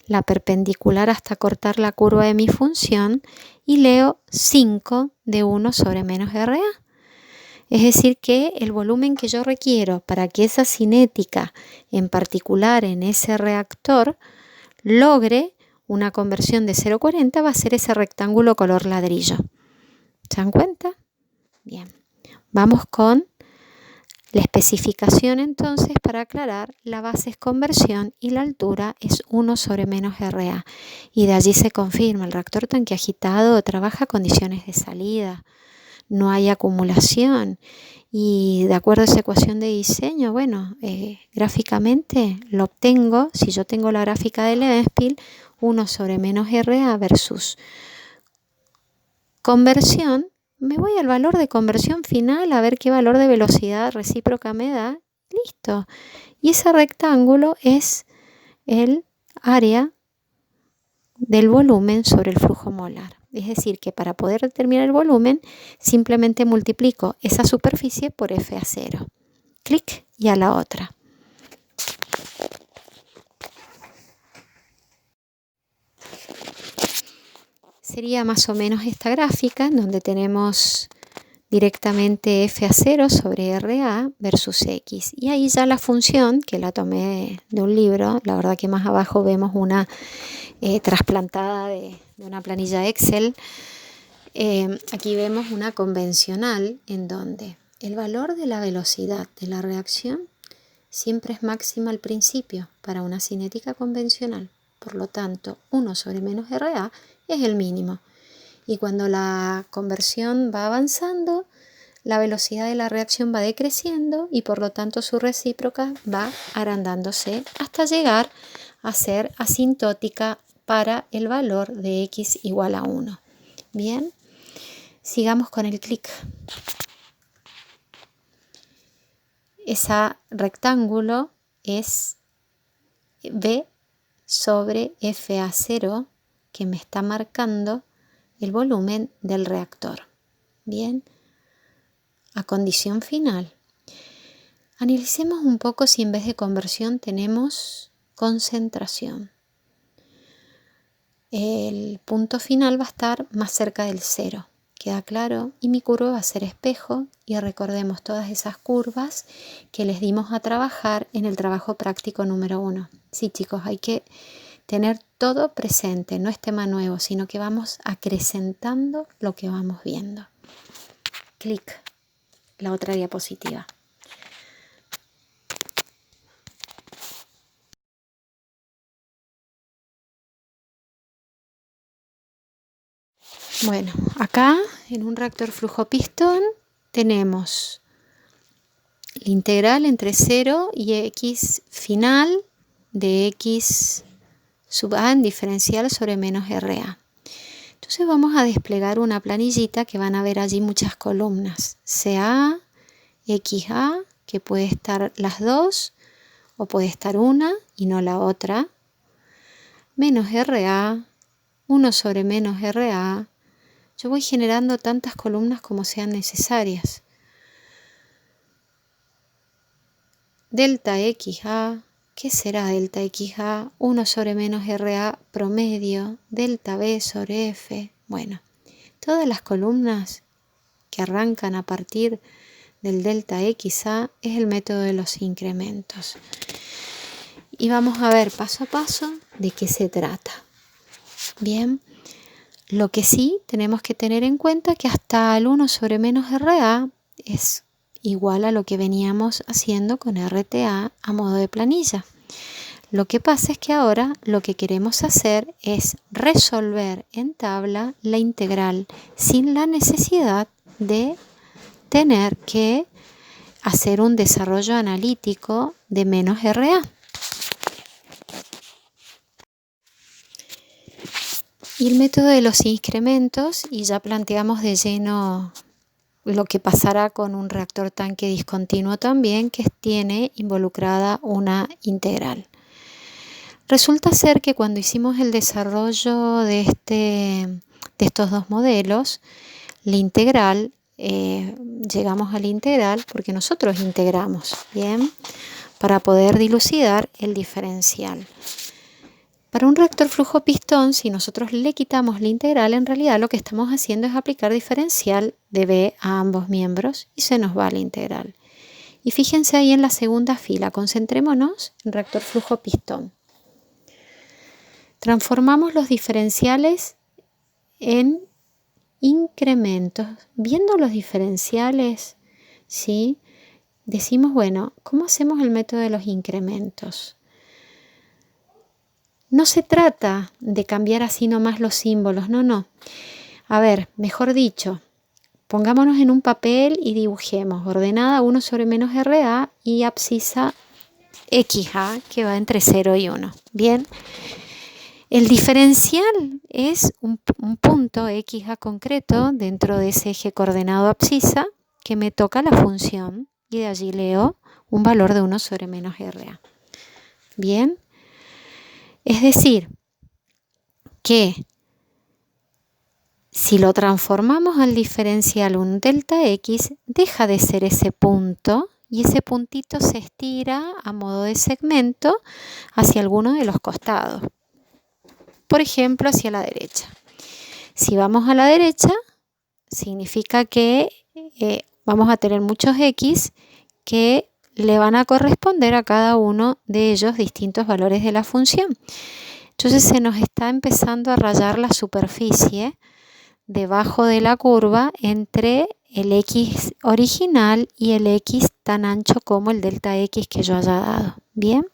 la perpendicular hasta cortar la curva de mi función y leo 5 de 1 sobre menos RA. Es decir que el volumen que yo requiero para que esa cinética, en particular en ese reactor, logre una conversión de 0,40 va a ser ese rectángulo color ladrillo. ¿Se dan cuenta? Bien. Vamos con la especificación entonces para aclarar. La base es conversión y la altura es 1 sobre menos RA. Y de allí se confirma, el reactor tanque agitado trabaja a condiciones de salida. No hay acumulación. Y de acuerdo a esa ecuación de diseño, bueno, gráficamente lo obtengo, si yo tengo la gráfica de Levenspiel, 1 sobre menos RA versus conversión, me voy al valor de conversión final a ver qué valor de velocidad recíproca me da. Listo. Y ese rectángulo es el área del volumen sobre el flujo molar. Es decir, que para poder determinar el volumen, simplemente multiplico esa superficie por F a 0. Clic y a la otra. Sería más o menos esta gráfica en donde tenemos directamente F a 0 sobre RA versus X. Y ahí ya la función, que la tomé de un libro, la verdad que más abajo vemos una trasplantada de una planilla Excel. Aquí vemos una convencional en donde el valor de la velocidad de la reacción siempre es máxima al principio para una cinética convencional. Por lo tanto, 1 sobre menos RA es el mínimo. Y cuando la conversión va avanzando, la velocidad de la reacción va decreciendo y por lo tanto su recíproca va agrandándose hasta llegar a ser asintótica para el valor de X igual a 1. Bien, sigamos con el clic. Ese rectángulo es B sobre F a 0 que me está marcando el volumen del reactor. Bien, a condición final. Analicemos un poco si en vez de conversión tenemos concentración. El punto final va a estar más cerca del 0. Queda claro, y mi curva va a ser espejo y recordemos todas esas curvas que les dimos a trabajar en el trabajo práctico número 1. Sí, chicos, hay que tener todo presente, no es tema nuevo, sino que vamos acrecentando lo que vamos viendo. Clic, la otra diapositiva. Bueno, acá en un reactor flujo pistón tenemos la integral entre 0 y X final de X sub A en diferencial sobre menos RA. Entonces vamos a desplegar una planillita que van a ver allí muchas columnas. CA, XA, que puede estar las dos o puede estar una y no la otra. Menos RA, 1 sobre menos RA. Yo voy generando tantas columnas como sean necesarias. Delta XA, ¿qué será delta XA? 1 sobre menos RA promedio, delta B sobre F. Bueno, todas las columnas que arrancan a partir del delta XA es el método de los incrementos. y vamos a ver paso a paso de qué se trata. Bien, lo que sí tenemos que tener en cuenta que hasta el 1 sobre menos RA es igual a lo que veníamos haciendo con RTA a modo de planilla. Lo que pasa es que ahora lo que queremos hacer es resolver en tabla la integral sin la necesidad de tener que hacer un desarrollo analítico de menos RA. Y el método de los incrementos, y ya planteamos de lleno lo que pasará con un reactor tanque discontinuo también, que tiene involucrada una integral. Resulta ser que cuando hicimos el desarrollo de estos dos modelos, la integral, llegamos a la integral porque nosotros integramos, ¿bien? Para poder dilucidar el diferencial. Para un reactor flujo pistón, si nosotros le quitamos la integral, en realidad lo que estamos haciendo es aplicar diferencial de B a ambos miembros y se nos va la integral. Y fíjense ahí en la segunda fila, concentrémonos en reactor flujo pistón. Transformamos los diferenciales en incrementos. Viendo los diferenciales, ¿sí? Decimos, bueno, ¿cómo hacemos el método de los incrementos? No se trata de cambiar así nomás los símbolos, no. A ver, mejor dicho, pongámonos en un papel y dibujemos ordenada 1 sobre menos RA y abscisa XA, que va entre 0 y 1. Bien, el diferencial es un punto XA concreto dentro de ese eje coordenado abscisa que me toca la función y de allí leo un valor de 1 sobre menos RA. Bien. Es decir, que si lo transformamos al diferencial un delta X, deja de ser ese punto y ese puntito se estira a modo de segmento hacia alguno de los costados. Por ejemplo, hacia la derecha. Si vamos a la derecha, significa que vamos a tener muchos X que le van a corresponder a cada uno de ellos distintos valores de la función. Entonces se nos está empezando a rayar la superficie debajo de la curva entre el X original y el X tan ancho como el delta X que yo haya dado. Bien,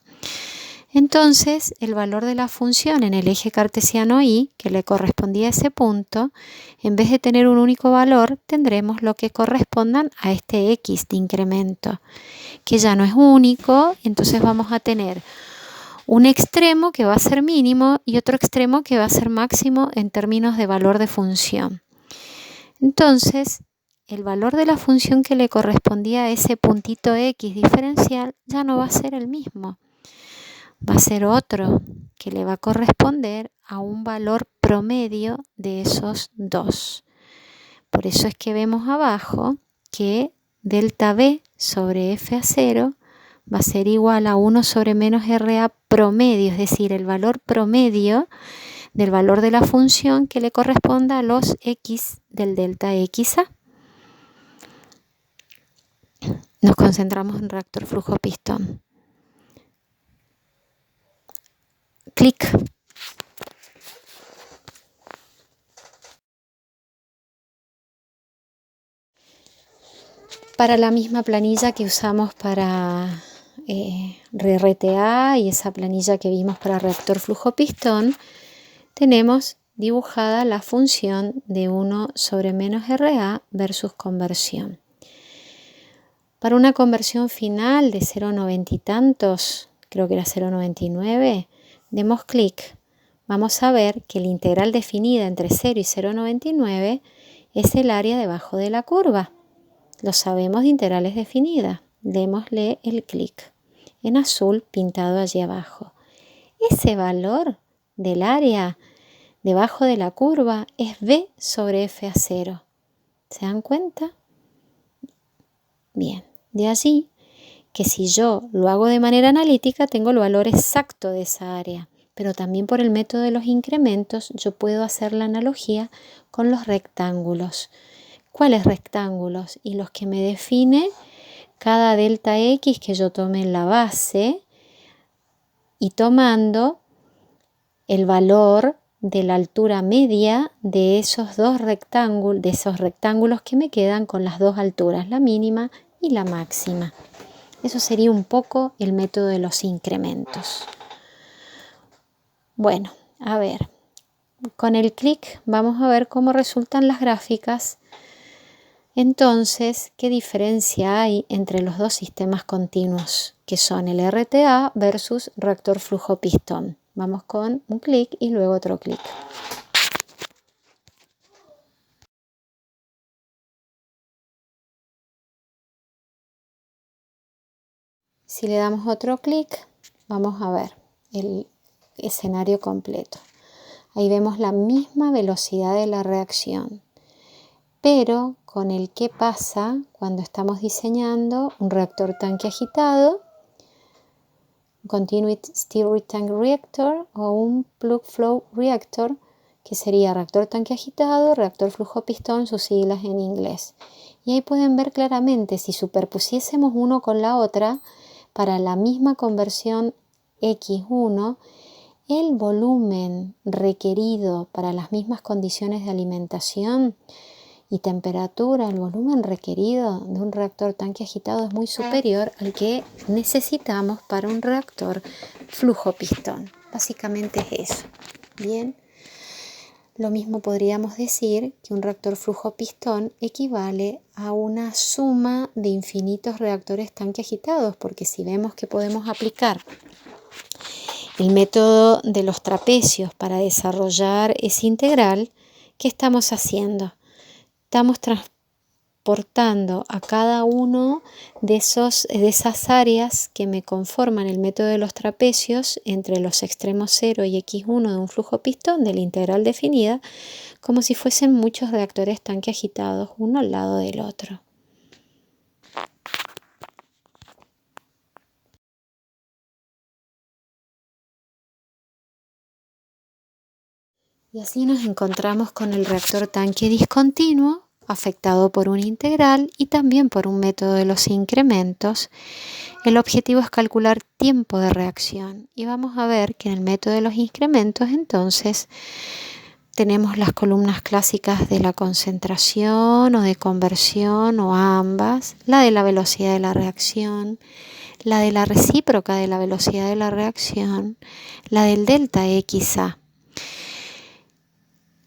entonces el valor de la función en el eje cartesiano Y, que le correspondía a ese punto, en vez de tener un único valor, tendremos lo que correspondan a este X de incremento, que ya no es único. Entonces vamos a tener un extremo que va a ser mínimo y otro extremo que va a ser máximo en términos de valor de función. Entonces, el valor de la función que le correspondía a ese puntito X diferencial ya no va a ser el mismo. Va a ser otro que le va a corresponder a un valor promedio de esos dos. Por eso es que vemos abajo que delta B sobre F a 0 va a ser igual a 1 sobre menos RA promedio, es decir, el valor promedio del valor de la función que le corresponda a los X del delta XA. Nos concentramos en reactor flujo pistón. Clic. Para la misma planilla que usamos para RTA y esa planilla que vimos para reactor flujo pistón, tenemos dibujada la función de 1 sobre menos RA versus conversión. Para una conversión final de 0,90 y tantos, creo que era 0,99, demos clic. Vamos a ver que la integral definida entre 0 y 0,99 es el área debajo de la curva. Lo sabemos de integrales definidas. Démosle el clic en azul pintado allí abajo. Ese valor del área debajo de la curva es B sobre F a 0. ¿Se dan cuenta? Bien, de allí que si yo lo hago de manera analítica tengo el valor exacto de esa área, pero también por el método de los incrementos yo puedo hacer la analogía con los rectángulos. ¿Cuáles rectángulos? Y los que me define cada delta X que yo tome en la base y tomando el valor de la altura media de esos rectángulos que me quedan con las dos alturas, la mínima y la máxima. Eso sería un poco el método de los incrementos. Bueno, a ver, con el clic vamos a ver cómo resultan las gráficas. Entonces, ¿qué diferencia hay entre los dos sistemas continuos, que son el RTA versus reactor flujo-pistón? Vamos con un clic y luego otro clic. Si le damos otro clic, vamos a ver el escenario completo. Ahí vemos la misma velocidad de la reacción, pero con el qué pasa cuando estamos diseñando un reactor tanque agitado, Continuous Stirred Tank Reactor o un Plug Flow Reactor, que sería reactor tanque agitado, reactor flujo pistón, sus siglas en inglés. Y ahí pueden ver claramente, si superpusiésemos uno con la otra, para la misma conversión X1, el volumen requerido para las mismas condiciones de alimentación y temperatura, el volumen requerido de un reactor tanque agitado es muy superior al que necesitamos para un reactor flujo-pistón. Básicamente es eso. Bien, lo mismo podríamos decir que un reactor flujo-pistón equivale a una suma de infinitos reactores tanque agitados, porque si vemos que podemos aplicar el método de los trapecios para desarrollar ese integral, ¿qué estamos haciendo? Estamos transportando a cada uno de esas áreas que me conforman el método de los trapecios entre los extremos 0 y x1 de un flujo pistón de la integral definida, como si fuesen muchos reactores tanque agitados uno al lado del otro. Y así nos encontramos con el reactor tanque discontinuo, afectado por un integral y también por un método de los incrementos. El objetivo es calcular tiempo de reacción y vamos a ver que en el método de los incrementos entonces tenemos las columnas clásicas de la concentración o de conversión o ambas, la de la velocidad de la reacción, la de la recíproca de la velocidad de la reacción, la del delta XA.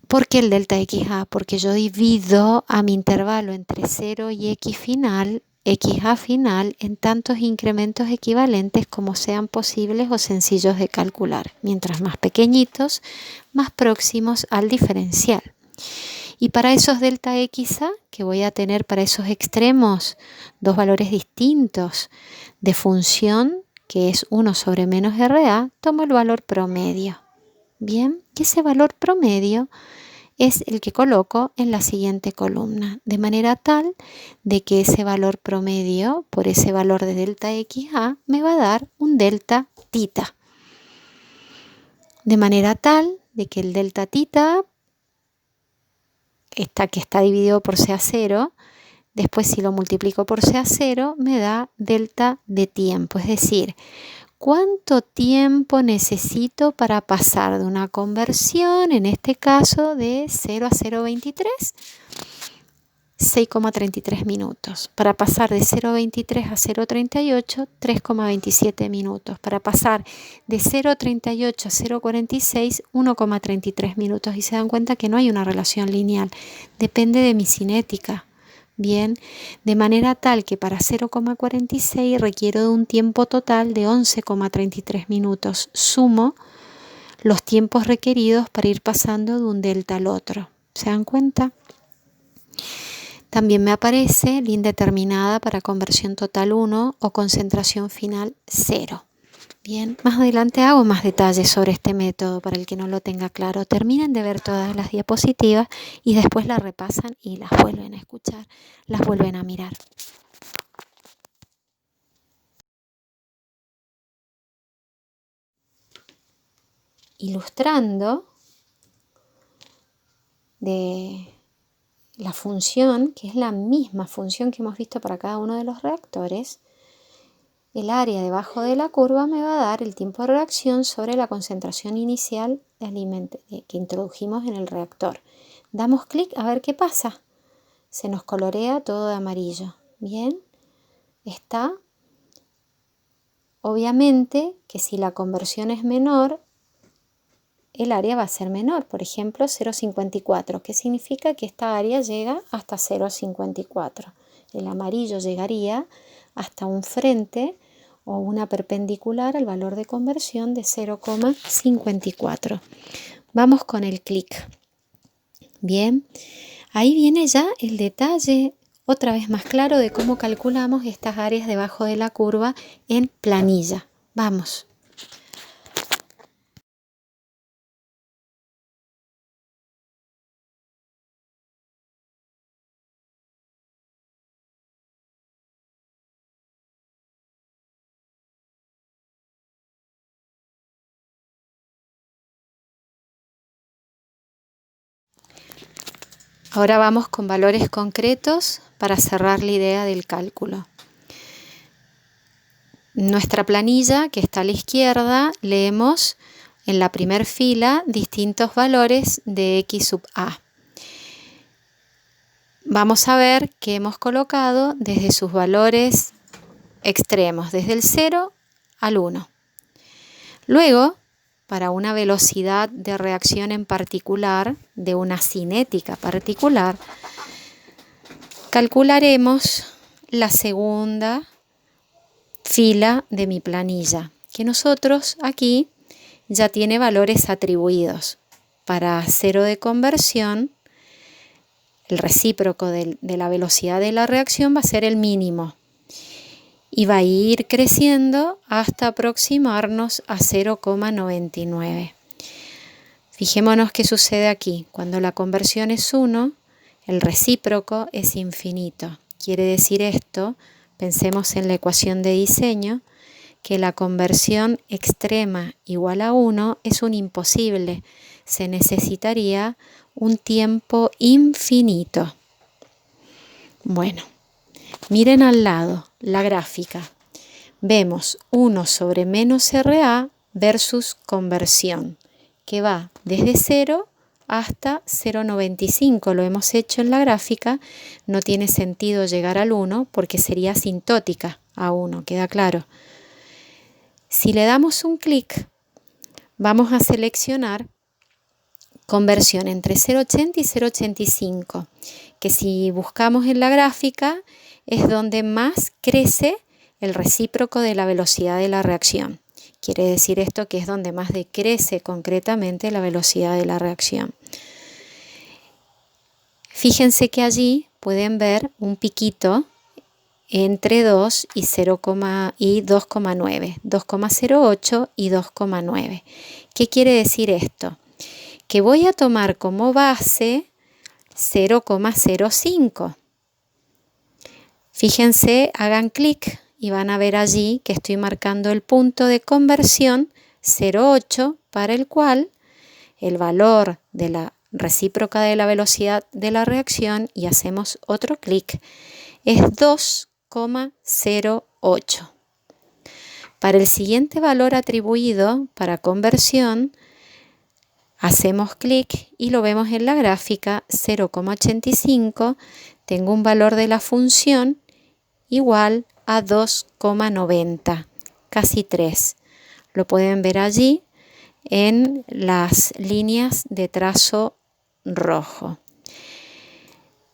¿Por qué el delta XA? Porque yo divido a mi intervalo entre 0 y X final, XA final, en tantos incrementos equivalentes como sean posibles o sencillos de calcular. Mientras más pequeñitos, más próximos al diferencial. Y para esos delta XA, que voy a tener para esos extremos dos valores distintos de función, que es 1 sobre menos RA, tomo el valor promedio. Bien, y ese valor promedio es el que coloco en la siguiente columna, de manera tal de que ese valor promedio por ese valor de delta XA me va a dar un delta tita. De manera tal de que el delta tita, que está dividido por CA0, después si lo multiplico por CA0 me da delta de tiempo, es decir, ¿cuánto tiempo necesito para pasar de una conversión, en este caso de 0 a 0,23? 6,33 minutos. Para pasar de 0,23 a 0,38, 3,27 minutos. Para pasar de 0,38 a 0,46, 1,33 minutos. Y se dan cuenta que no hay una relación lineal. Depende de mi cinética. Bien, de manera tal que para 0,46 requiero de un tiempo total de 11,33 minutos. Sumo los tiempos requeridos para ir pasando de un delta al otro. ¿Se dan cuenta? También me aparece la indeterminada para conversión total 1 o concentración final 0. Bien, más adelante hago más detalles sobre este método para el que no lo tenga claro. Terminen de ver todas las diapositivas y después las repasan y las vuelven a escuchar, las vuelven a mirar. Ilustrando de la función, que es la misma función que hemos visto para cada uno de los reactores, el área debajo de la curva me va a dar el tiempo de reacción sobre la concentración inicial de alimento que introdujimos en el reactor. Damos clic a ver qué pasa. Se nos colorea todo de amarillo. Bien, está. Obviamente que si la conversión es menor, el área va a ser menor. Por ejemplo, 0,54, que significa que esta área llega hasta 0,54. El amarillo llegaría hasta un frente o una perpendicular al valor de conversión de 0,54. Vamos con el clic. Bien, ahí viene ya el detalle otra vez más claro de cómo calculamos estas áreas debajo de la curva en planilla. Vamos. Ahora vamos con valores concretos para cerrar la idea del cálculo. Nuestra planilla, que está a la izquierda, leemos en la primera fila distintos valores de x sub a. Vamos a ver que hemos colocado desde sus valores extremos, desde el 0 al 1. Luego, para una velocidad de reacción en particular, de una cinética particular, calcularemos la segunda fila de mi planilla, que nosotros aquí ya tiene valores atribuidos. Para 0 de conversión, el recíproco de la velocidad de la reacción va a ser el mínimo y va a ir creciendo hasta aproximarnos a 0,99. Fijémonos qué sucede aquí. Cuando la conversión es 1, el recíproco es infinito. Quiere decir esto, pensemos en la ecuación de diseño, que la conversión extrema igual a 1 es un imposible. Se necesitaría un tiempo infinito. Bueno, miren al lado la gráfica. Vemos 1 sobre menos RA versus conversión, que va desde 0 hasta 0,95. Lo hemos hecho en la gráfica. No tiene sentido llegar al 1 porque sería asintótica a 1, queda claro. Si le damos un clic, vamos a seleccionar conversión entre 0,80 y 0,85, que si buscamos en la gráfica es donde más crece el recíproco de la velocidad de la reacción. Quiere decir esto que es donde más decrece concretamente la velocidad de la reacción. Fíjense que allí pueden ver un piquito entre 2 y 2,9, 2,08 y 2,9. ¿Qué quiere decir esto? Que voy a tomar como base 0,05. Fíjense, hagan clic y van a ver allí que estoy marcando el punto de conversión 0,8 para el cual el valor de la recíproca de la velocidad de la reacción, y hacemos otro clic, es 2,08. Para el siguiente valor atribuido para conversión, hacemos clic y lo vemos en la gráfica 0,85. Tengo un valor de la función igual a 2,90, casi 3. Lo pueden ver allí en las líneas de trazo rojo.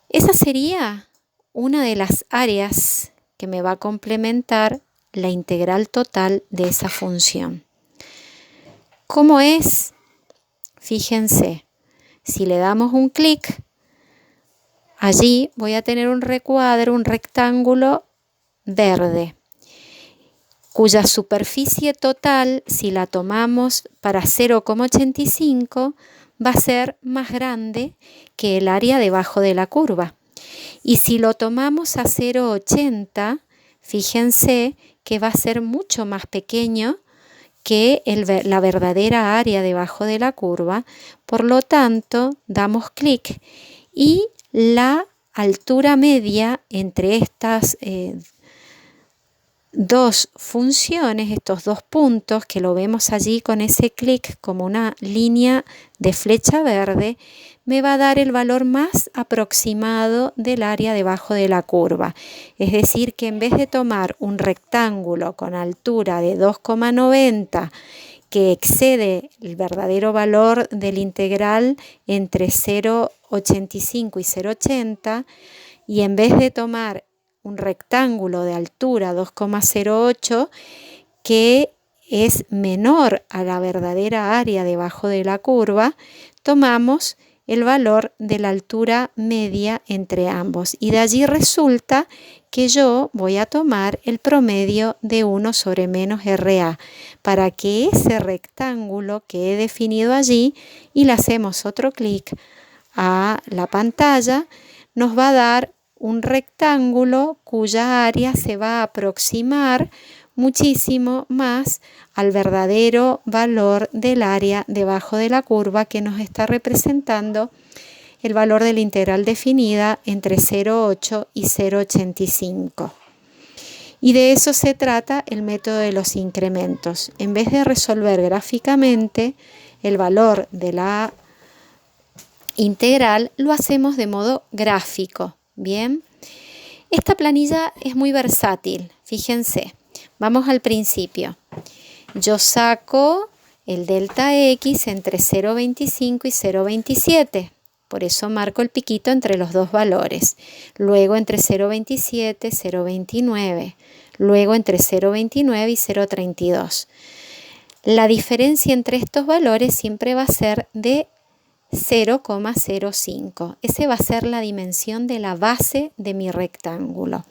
Esa sería una de las áreas que me va a complementar la integral total de esa función. ¿Cómo es? Fíjense, si le damos un clic, allí voy a tener un recuadro, un rectángulo verde, cuya superficie total, si la tomamos para 0,85, va a ser más grande que el área debajo de la curva. Y si lo tomamos a 0,80, fíjense que va a ser mucho más pequeño que la verdadera área debajo de la curva. Por lo tanto, damos clic y la altura media entre estas dos funciones, estos dos puntos que lo vemos allí con ese clic como una línea de flecha verde, me va a dar el valor más aproximado del área debajo de la curva. Es decir, que en vez de tomar un rectángulo con altura de 2,90 que excede el verdadero valor del integral entre 0,85 y 0,80, y en vez de tomar un rectángulo de altura 2,08 que es menor a la verdadera área debajo de la curva, tomamos el valor de la altura media entre ambos, y de allí resulta que yo voy a tomar el promedio de 1 sobre menos RA para que ese rectángulo que he definido allí, y le hacemos otro clic a la pantalla, nos va a dar un rectángulo cuya área se va a aproximar muchísimo más al verdadero valor del área debajo de la curva, que nos está representando el valor de la integral definida entre 0,8 y 0,85. Y de eso se trata el método de los incrementos. En vez de resolver gráficamente el valor de la integral, lo hacemos de modo gráfico. Bien, esta planilla es muy versátil. Fíjense, vamos al principio. Yo saco el delta X entre 0,25 y 0,27. Por eso marco el piquito entre los dos valores. Luego entre 0,27 y 0,29. Luego entre 0,29 y 0,32. La diferencia entre estos valores siempre va a ser de 0,05. Ese va a ser la dimensión de la base de mi rectángulo.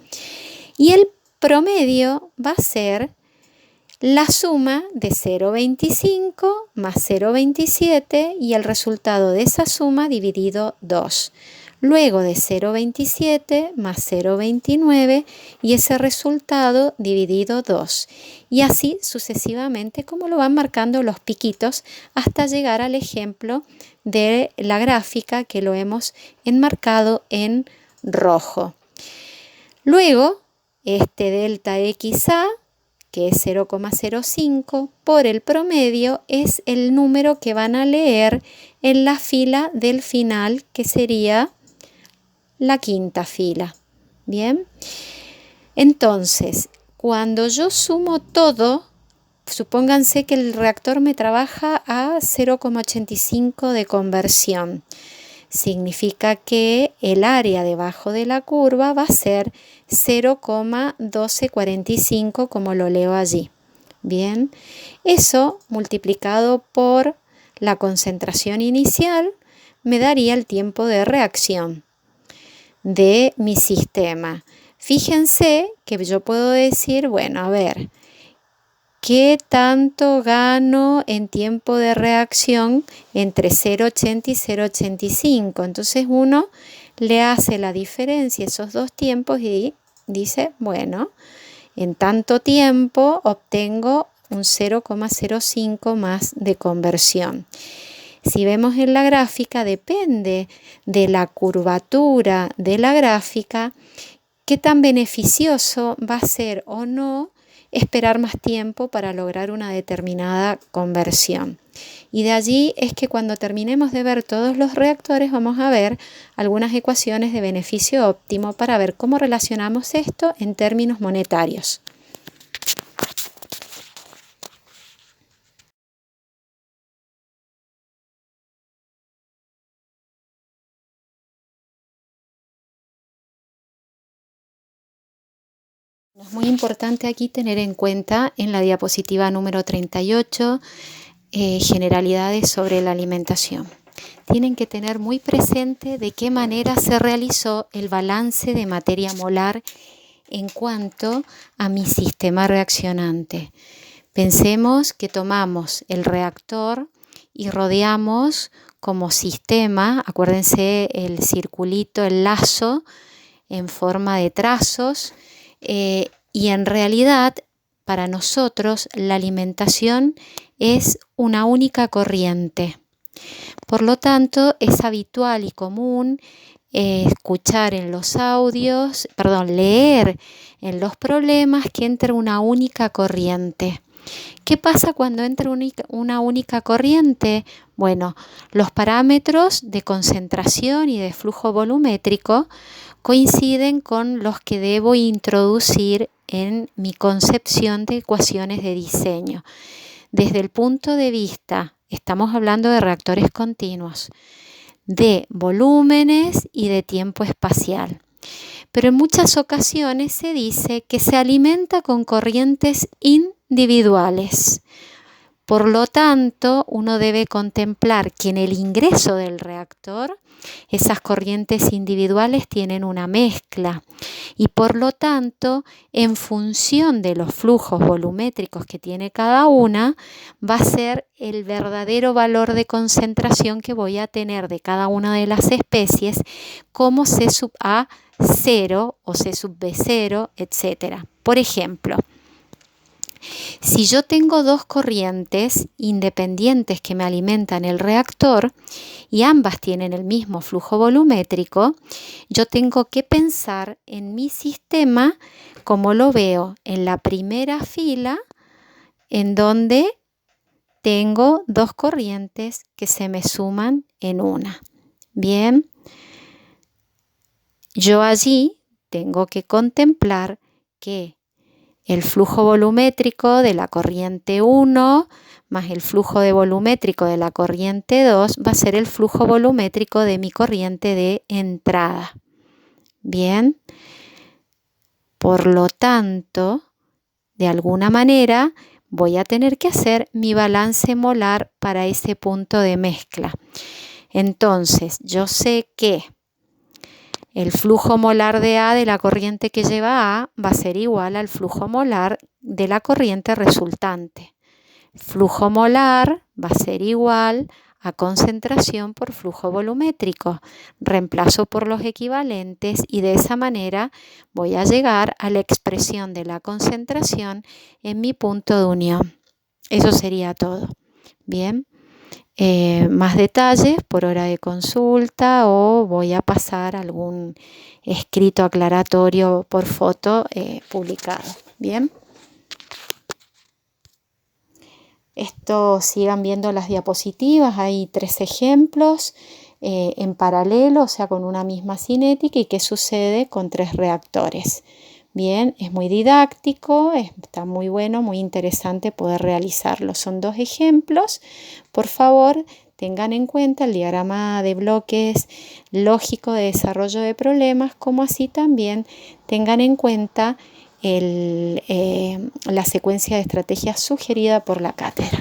Y el promedio va a ser la suma de 0,25 más 0,27 y el resultado de esa suma dividido 2. Luego de 0,27 más 0,29 y ese resultado dividido 2. Y así sucesivamente, como lo van marcando los piquitos, hasta llegar al ejemplo de la gráfica que lo hemos enmarcado en rojo. Luego, este delta XA, que es 0,05, por el promedio es el número que van a leer en la fila del final, que sería la quinta fila. Bien, entonces, cuando yo sumo todo, supónganse que el reactor me trabaja a 0,85 de conversión. Significa que el área debajo de la curva va a ser 0,1245, como lo leo allí. Bien, eso multiplicado por la concentración inicial me daría el tiempo de reacción de mi sistema. Fíjense que yo puedo decir, bueno, a ver, ¿qué tanto gano en tiempo de reacción entre 0,80 y 0,85? Entonces uno le hace la diferencia a esos dos tiempos y dice, bueno, en tanto tiempo obtengo un 0,05 más de conversión. Si vemos en la gráfica, depende de la curvatura de la gráfica, qué tan beneficioso va a ser o no esperar más tiempo para lograr una determinada conversión. Y de allí es que cuando terminemos de ver todos los reactores vamos a ver algunas ecuaciones de beneficio óptimo para ver cómo relacionamos esto en términos monetarios. Es muy importante aquí tener en cuenta en la diapositiva número 38 generalidades sobre la alimentación. Tienen que tener muy presente de qué manera se realizó el balance de materia molar en cuanto a mi sistema reaccionante. Pensemos que tomamos el reactor y rodeamos como sistema, acuérdense el circulito, el lazo en forma de trazos, y en realidad para nosotros la alimentación es una única corriente. Por lo tanto, es habitual y común escuchar en los audios, leer en los problemas que entra una única corriente. ¿Qué pasa cuando entra una única corriente? Bueno, los parámetros de concentración y de flujo volumétrico coinciden con los que debo introducir en mi concepción de ecuaciones de diseño. Desde el punto de vista, estamos hablando de reactores continuos, de volúmenes y de tiempo espacial. Pero en muchas ocasiones se dice que se alimenta con corrientes individuales. Por lo tanto, uno debe contemplar que en el ingreso del reactor esas corrientes individuales tienen una mezcla y por lo tanto, en función de los flujos volumétricos que tiene cada una, va a ser el verdadero valor de concentración que voy a tener de cada una de las especies como C sub A 0 o C sub B 0, etc. Por ejemplo, si yo tengo dos corrientes independientes que me alimentan el reactor y ambas tienen el mismo flujo volumétrico, yo tengo que pensar en mi sistema como lo veo en la primera fila, en donde tengo dos corrientes que se me suman en una. Bien, yo allí tengo que contemplar que el flujo volumétrico de la corriente 1 más el flujo volumétrico de la corriente 2 va a ser el flujo volumétrico de mi corriente de entrada. Bien, por lo tanto, de alguna manera voy a tener que hacer mi balance molar para ese punto de mezcla. Entonces, yo sé que el flujo molar de A de la corriente que lleva A va a ser igual al flujo molar de la corriente resultante. Flujo molar va a ser igual a concentración por flujo volumétrico. Reemplazo por los equivalentes y de esa manera voy a llegar a la expresión de la concentración en mi punto de unión. Eso sería todo. Bien. Más detalles por hora de consulta o voy a pasar algún escrito aclaratorio por foto publicado. Bien. Esto sigan viendo las diapositivas, hay 3 ejemplos en paralelo, o sea, con una misma cinética y qué sucede con 3 reactores. Bien, es muy didáctico, está muy bueno, muy interesante poder realizarlo. Son 2 ejemplos. Por favor, tengan en cuenta el diagrama de bloques lógico de desarrollo de problemas, como así también tengan en cuenta la secuencia de estrategias sugerida por la cátedra.